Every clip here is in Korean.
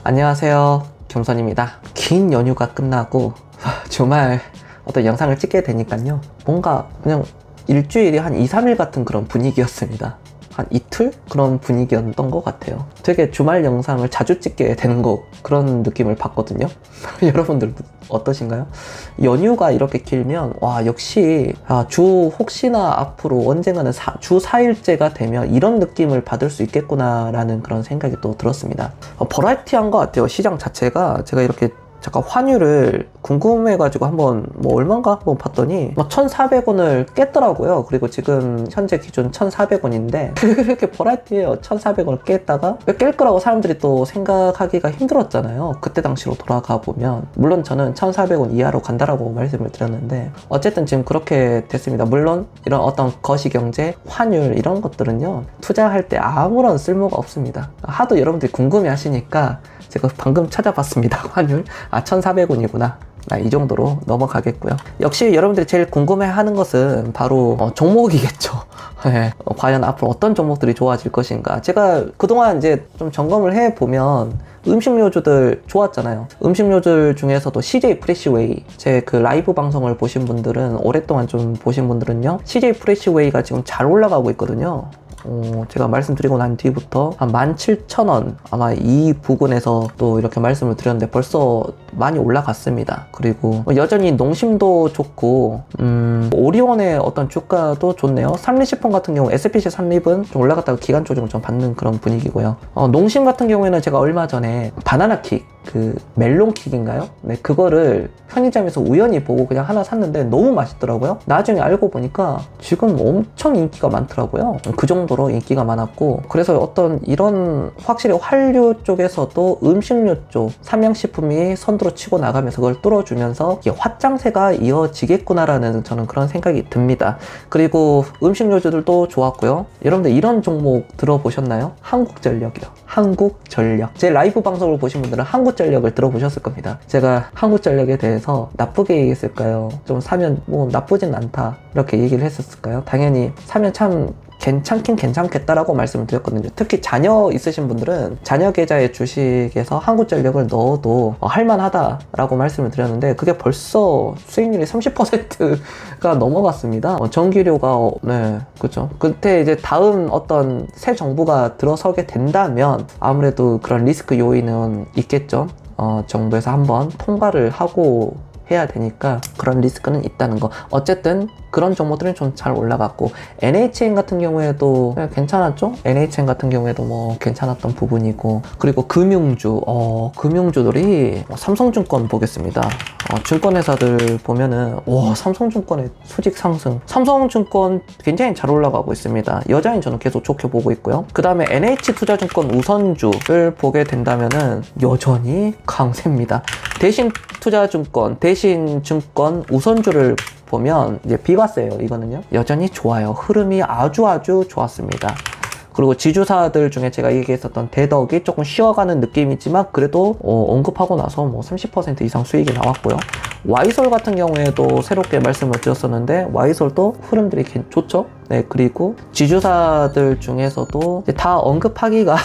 안녕하세요, 겸선입니다. 긴 연휴가 끝나고 주말 어떤 영상을 찍게 되니까요, 뭔가 그냥 일주일이 한 2-3일 같은 그런 분위기였습니다. 한 이틀? 그런 분위기였던 것 같아요. 되게 주말 영상을 자주 찍게 되는 그런 느낌을 받거든요. 여러분들 어떠신가요? 연휴가 이렇게 길면 역시 혹시나 앞으로 언젠가는 주 4일째가 되면 이런 느낌을 받을 수 있겠구나 라는 그런 생각이 또 들었습니다. 버라이티한 것 같아요. 시장 자체가. 제가 이렇게 잠깐 환율을 궁금해가지고 한번 얼마인가 한번 봤더니 1,400원을 깼더라고요. 그리고 지금 현재 기준 1,400원인데 그렇게 버라이티해요. 1,400원을 깼다가 깰 거라고 사람들이 또 생각하기가 힘들었잖아요. 그때 당시로 돌아가 보면 물론 저는 1,400원 이하로 간다라고 말씀을 드렸는데 어쨌든 지금 그렇게 됐습니다. 물론 이런 어떤 거시경제, 환율 이런 것들은요, 투자할 때 아무런 쓸모가 없습니다. 하도 여러분들이 궁금해 하시니까 제가 방금 찾아봤습니다. 환율 1,400원이구나. 이 정도로 넘어가겠고요. 역시 여러분들이 제일 궁금해하는 것은 바로 종목이겠죠. 네. 과연 앞으로 어떤 종목들이 좋아질 것인가. 제가 그동안 이제 좀 점검을 해보면 음식료주들 좋았잖아요. 음식료들 중에서도 CJ 프레시웨이, 제 그 라이브 방송을 보신 분들은, 오랫동안 좀 보신 분들은요, CJ 프레시웨이가 지금 잘 올라가고 있거든요. 제가 말씀드리고 난 뒤부터 한 17,000원 아마 이 부근에서 또 이렇게 말씀을 드렸는데 벌써 많이 올라갔습니다. 그리고 여전히 농심도 좋고 오리온의 어떤 주가도 좋네요. 삼립식품 같은 경우 SPC 삼립은 좀 올라갔다가 기간 조정을 좀 받는 그런 분위기고요. 농심 같은 경우에는 제가 얼마 전에 바나나킥, 그 멜론킥인가요? 네, 그거를 편의점에서 우연히 보고 그냥 하나 샀는데 너무 맛있더라고요. 나중에 알고 보니까 지금 엄청 인기가 많더라고요. 그 정도로 인기가 많았고, 그래서 어떤 이런 확실히 한류 쪽에서도 음식료 쪽 삼양식품이 선두로 치고 나가면서 그걸 뚫어주면서 이게 확장세가 이어지겠구나라는 저는 그런 생각이 듭니다. 그리고 음식료주들도 좋았고요. 여러분들 이런 종목 들어보셨나요? 한국전력이요. 한국전력. 제 라이브 방송을 보신 분들은 한국전력을 들어보셨을 겁니다. 제가 한국전력에 대해서 나쁘게 얘기했을까요? 좀 사면 나쁘진 않다 이렇게 얘기를 했었을까요? 당연히 사면 참 괜찮긴 괜찮겠다라고 말씀을 드렸거든요. 특히 자녀 있으신 분들은 자녀 계좌의 주식에서 한국전력을 넣어도 할만하다라고 말씀을 드렸는데 그게 벌써 수익률이 30%가 넘어갔습니다. 전기료가 네, 그렇죠. 그때 이제 다음 어떤 새 정부가 들어서게 된다면 아무래도 그런 리스크 요인은 있겠죠. 정부에서 한번 통과를 하고 해야 되니까 그런 리스크는 있다는 거. 어쨌든 그런 종목들은 좀 잘 올라갔고, NHN 같은 경우에도 괜찮았죠? NHN 같은 경우에도 괜찮았던 부분이고, 그리고 금융주들이 삼성증권 보겠습니다. 증권회사들 보면은 삼성증권의 수직 상승, 삼성증권 굉장히 잘 올라가고 있습니다. 여전히 저는 계속 좋게 보고 있고요. 그 다음에 NH투자증권 우선주를 보게 된다면은 여전히 강세입니다. 대신투자증권, 대신증권 우선주를 보면 이제 비과세예요. 이거는요 여전히 좋아요. 흐름이 아주 좋았습니다. 그리고 지주사들 중에 제가 얘기했었던 대덕이 조금 쉬어가는 느낌이지만 그래도 언급하고 나서 30% 이상 수익이 나왔고요. 와이솔 같은 경우에도 새롭게 말씀을 드렸었는데 와이솔도 흐름들이 좋죠. 네, 그리고 지주사들 중에서도 다 언급하기가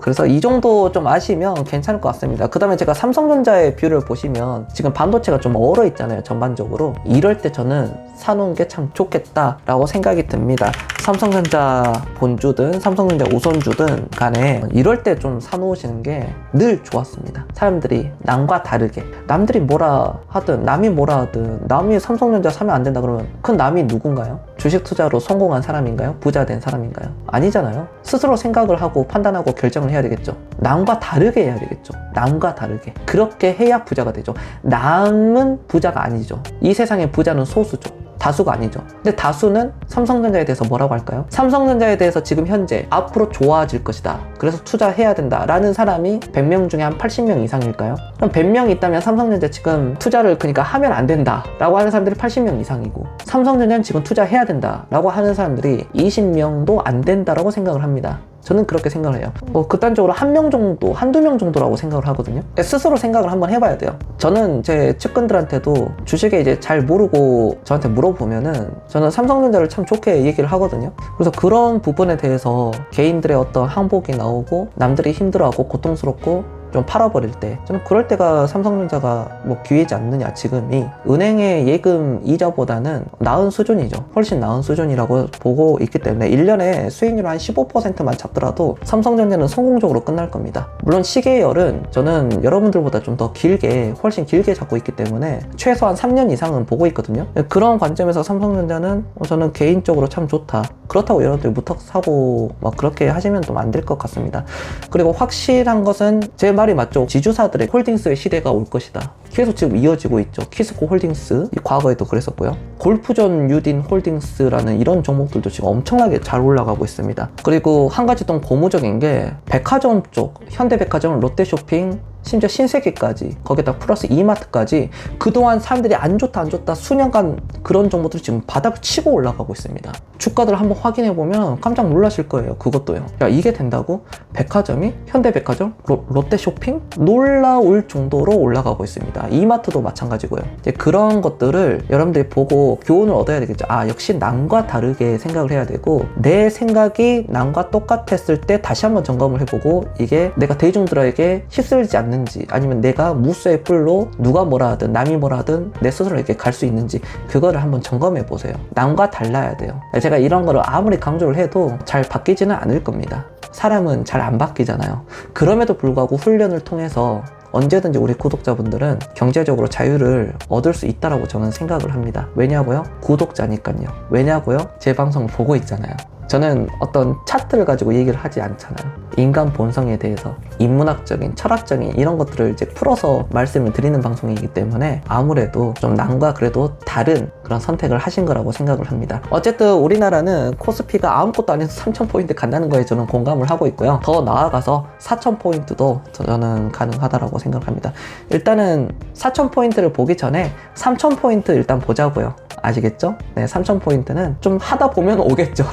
그래서 이 정도 좀 아시면 괜찮을 것 같습니다. 그 다음에 제가 삼성전자의 뷰를 보시면 지금 반도체가 좀 얼어 있잖아요, 전반적으로. 이럴 때 저는 사놓은 게 참 좋겠다라고 생각이 듭니다. 삼성전자 본주든 삼성전자 우선주든 간에 이럴 때 좀 사놓으시는 게 늘 좋았습니다. 사람들이 남과 다르게, 남들이 뭐라 하든 남이 뭐라 하든 남이 삼성전자 사면 안 된다 그러면 그 남이 누군가요? 주식 투자로 성공한 사람인가요? 부자 된 사람인가요? 아니잖아요. 스스로 생각을 하고 판단하고 결정을 해야 되겠죠. 남과 다르게 해야 되겠죠. 남과 다르게. 그렇게 해야 부자가 되죠. 남은 부자가 아니죠. 이 세상의 부자는 소수죠. 다수가 아니죠. 근데 다수는 삼성전자에 대해서 뭐라고 할까요? 삼성전자에 대해서 지금 현재 앞으로 좋아질 것이다, 그래서 투자해야 된다 라는 사람이 100명 중에 한 80명 이상일까요? 그럼 100명이 있다면 삼성전자 지금 투자를 그러니까 하면 안 된다 라고 하는 사람들이 80명 이상이고, 삼성전자는 지금 투자해야 된다 라고 하는 사람들이 20명도 안 된다라고 생각을 합니다. 저는 그렇게 생각을 해요. 극단적으로 한 명 정도, 한두 명 정도라고 생각을 하거든요. 스스로 생각을 한번 해봐야 돼요. 저는 제 측근들한테도 주식에 이제 잘 모르고 저한테 물어보면은 저는 삼성전자를 참 좋게 얘기를 하거든요. 그래서 그런 부분에 대해서 개인들의 어떤 항복이 나오고 남들이 힘들어하고 고통스럽고 좀 팔아버릴 때, 좀 그럴 때가 삼성전자가 뭐 기회지 않느냐. 지금이 은행의 예금 이자보다는 나은 수준이죠. 훨씬 나은 수준이라고 보고 있기 때문에 1년에 수익률 한 15%만 잡더라도 삼성전자는 성공적으로 끝날 겁니다. 물론 시계열은 저는 여러분들보다 좀 더 길게, 훨씬 길게 잡고 있기 때문에 최소한 3년 이상은 보고 있거든요. 그런 관점에서 삼성전자는 저는 개인적으로 참 좋다. 그렇다고 여러분들이 무턱 사고 막 그렇게 하시면 좀 안 될 것 같습니다. 그리고 확실한 것은 제 말이 맞죠. 지주사들의 홀딩스의 시대가 올 것이다. 계속 지금 이어지고 있죠. 키스코 홀딩스, 과거에도 그랬었고요. 골프존 유딘 홀딩스라는 이런 종목들도 지금 엄청나게 잘 올라가고 있습니다. 그리고 한 가지 좀 고무적인 게 백화점 쪽, 현대백화점, 롯데쇼핑, 심지어 신세계까지, 거기다 플러스 이마트까지 그동안 사람들이 안 좋다 수년간 그런 종목들이 지금 바닥을 치고 올라가고 있습니다. 주가들 한번 확인해보면 깜짝 놀라실 거예요. 그것도요. 야, 이게 된다고? 백화점이? 현대백화점? 롯데쇼핑? 놀라울 정도로 올라가고 있습니다. 이마트도 마찬가지고요. 이제 그런 것들을 여러분들이 보고 교훈을 얻어야 되겠죠. 아, 역시 남과 다르게 생각을 해야 되고, 내 생각이 남과 똑같았을 때 다시 한번 점검을 해보고, 이게 내가 대중들에게 휩쓸리지 않는지, 아니면 내가 무쇠의 뿔로 누가 뭐라 하든 남이 뭐라 하든 내 스스로에게 갈 수 있는지, 그거를 한번 점검해 보세요. 남과 달라야 돼요. 제가 이런 거를 아무리 강조를 해도 잘 바뀌지는 않을 겁니다. 사람은 잘 안 바뀌잖아요. 그럼에도 불구하고 훈련을 통해서 언제든지 우리 구독자분들은 경제적으로 자유를 얻을 수 있다라고 저는 생각을 합니다. 왜냐고요? 구독자니까요. 왜냐고요? 제 방송을 보고 있잖아요. 저는 어떤 차트를 가지고 얘기를 하지 않잖아요. 인간 본성에 대해서 인문학적인, 철학적인 이런 것들을 이제 풀어서 말씀을 드리는 방송이기 때문에 아무래도 좀 남과 그래도 다른 그런 선택을 하신 거라고 생각을 합니다. 어쨌든 우리나라는 코스피가 아무것도 아니어서 3000포인트 간다는 거에 저는 공감을 하고 있고요. 더 나아가서 4000포인트도 저는 가능하다라고 생각을 합니다. 일단은 4000포인트를 보기 전에 3000포인트 일단 보자고요. 아시겠죠? 네, 3000포인트는 좀 하다 보면 오겠죠.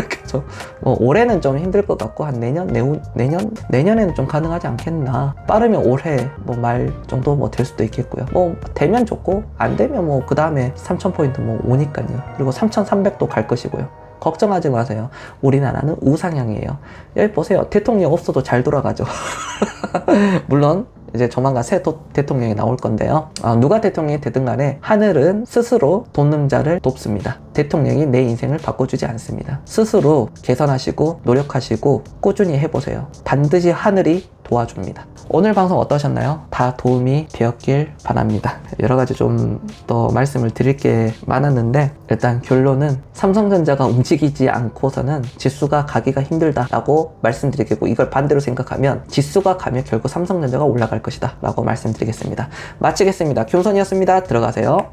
그쵸? 뭐 올해는 좀 힘들 것 같고, 한 내년에는 좀 가능하지 않겠나. 빠르면 올해 뭐 말 정도 뭐 될 수도 있겠고요. 뭐 되면 좋고, 안 되면 뭐 그 다음에 3000포인트 뭐 오니까요. 그리고 3300도 갈 것이고요. 걱정하지 마세요. 우리나라는 우상향이에요. 여기 보세요. 대통령 없어도 잘 돌아가죠. 물론 이제 조만간 새 대통령이 나올 건데요. 누가 대통령이 되든 간에 하늘은 스스로 돕는 자를 돕습니다. 대통령이 내 인생을 바꿔주지 않습니다. 스스로 개선하시고 노력하시고 꾸준히 해보세요. 반드시 하늘이 도와줍니다. 오늘 방송 어떠셨나요? 다 도움이 되었길 바랍니다. 여러 가지 좀 더 말씀을 드릴 게 많았는데, 일단 결론은 삼성전자가 움직이지 않고서는 지수가 가기가 힘들다라고 말씀드리겠고, 이걸 반대로 생각하면 지수가 가면 결국 삼성전자가 올라갈 것이다 라고 말씀드리겠습니다. 마치겠습니다. 김선이었습니다. 들어가세요.